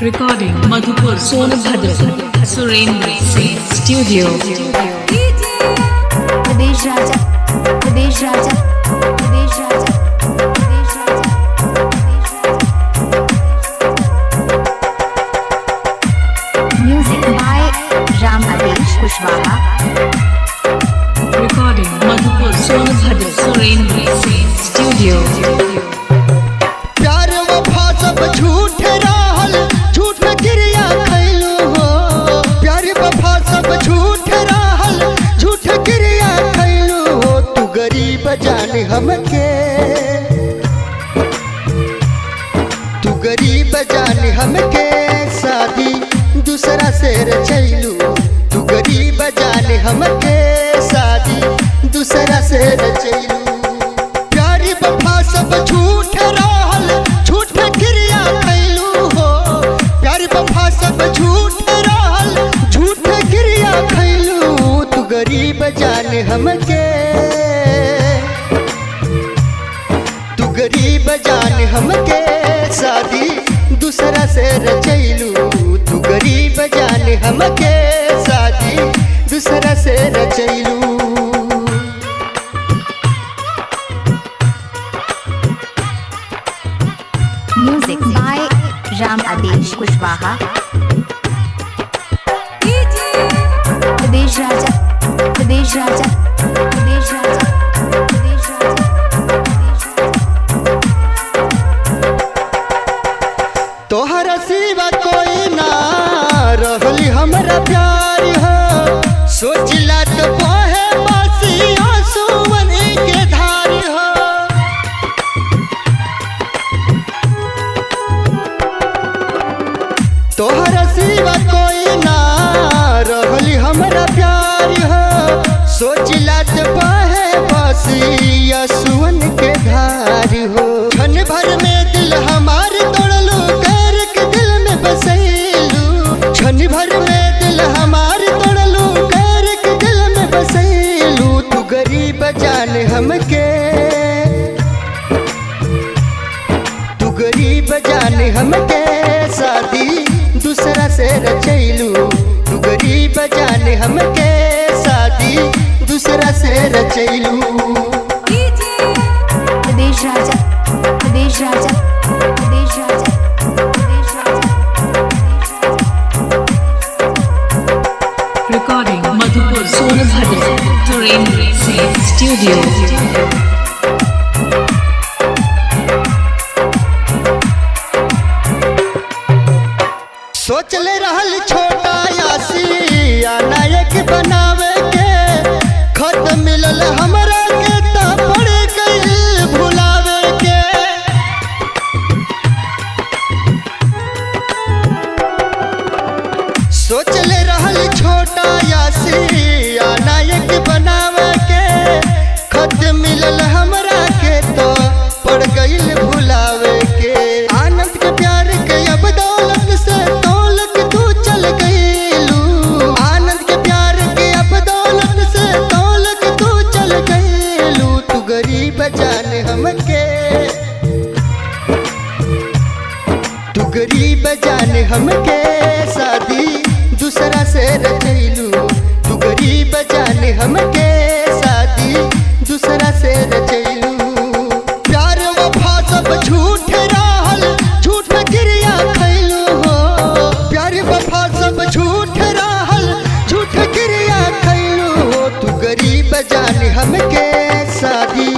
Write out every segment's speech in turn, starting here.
Recording Madhupur Sonabhadra Surendra Singh Studio. प्रदेश राजा प्रदेश राजा प्रदेश राजा प्रदेश राजा music by Ram Adesh Kushwaha. Recording Madhupur Sonabhadra Surendra Singh Studio. प्यार वफा सब झूठ रहल, झूठ में क्रिया खैलू हो। प्यार वफा सब झूठ रहल, झूठ क्रिया खैलू हो। तू गरीब जान हमके, तू गरीब जान हमके शादी दूसरा से रचैलू। तू गरीब जान हमके शादी दूसरा से रचैलू। प्यार वफा सब झूठ रहल, झूठ में क्रिया खैलू हो। प्यार वफा सब झूठ रहल, झूठ में क्रिया खैलू। तू गरीब जान हमके, तू गरीब जान हमके शादी दूसरा से रचैलू। तू गरीब जान हमके शादी दूसरा से रचैलू। Music by Ram Adesh Kushwaha. प्रदेश राजा प्रदेश राजा प्रदेश राजा प्रदेश राजा। तोहरा सिवा कोई ना रहली हमरा प्यार हो। सोचिला तो बहे बासिया सुमन के धार हो। तोहरा सिवा कोई ना रहली हमरा प्यार हो। सोचिला तो बहे बासिया सुमन के धार हो। क्षण भर में दिल हमार तोड़लू, कर के दिल में बसैलू। क्षण भर में दिल हमार तोड़लू, कर के दिल में बसैलू। तू गरीब जान हमके, तू गरीब जान हमके शादी दूसरा से रचैलू। तू गरीब जान हमके शादी दूसरा से रचैलू। प्रदेश राजा प्रदेश राजा प्रदेश राजा प्रदेश राजा। Recording Madhupur Sonabhadra Surendra Singh Studio. सोचले रहल छोटा यासिया नायक बनावे के। खत मिलल हमरा के त पड़ गइल भुलावे के। सोचले रहल छोटा यासिया नायक बनावे के। खत मिलल हमरा के तो पड़ गइल भुलावे के। आनंद के प्यार के अब दौलत से तौलक तू चल गइलू। आनंद के प्यार के अब दौलत से तौलक तू चल गइलू। तू गरीब जान हमके, तू गरीब जान हमके शादी दूसरा से रचैलू। तू गरीब जान हमके शादी दूसरा से रचैलू। प्यार वफा सब झूठ रहल, झूठ में क्रिया खैलू हो। प्यार वफा सब झूठ रहल, झूठ क्रिया खैलू हो। तू गरीब जान हमके शादी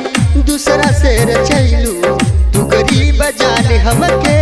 दूसरा से रचैलू। तू गरीब जान हमके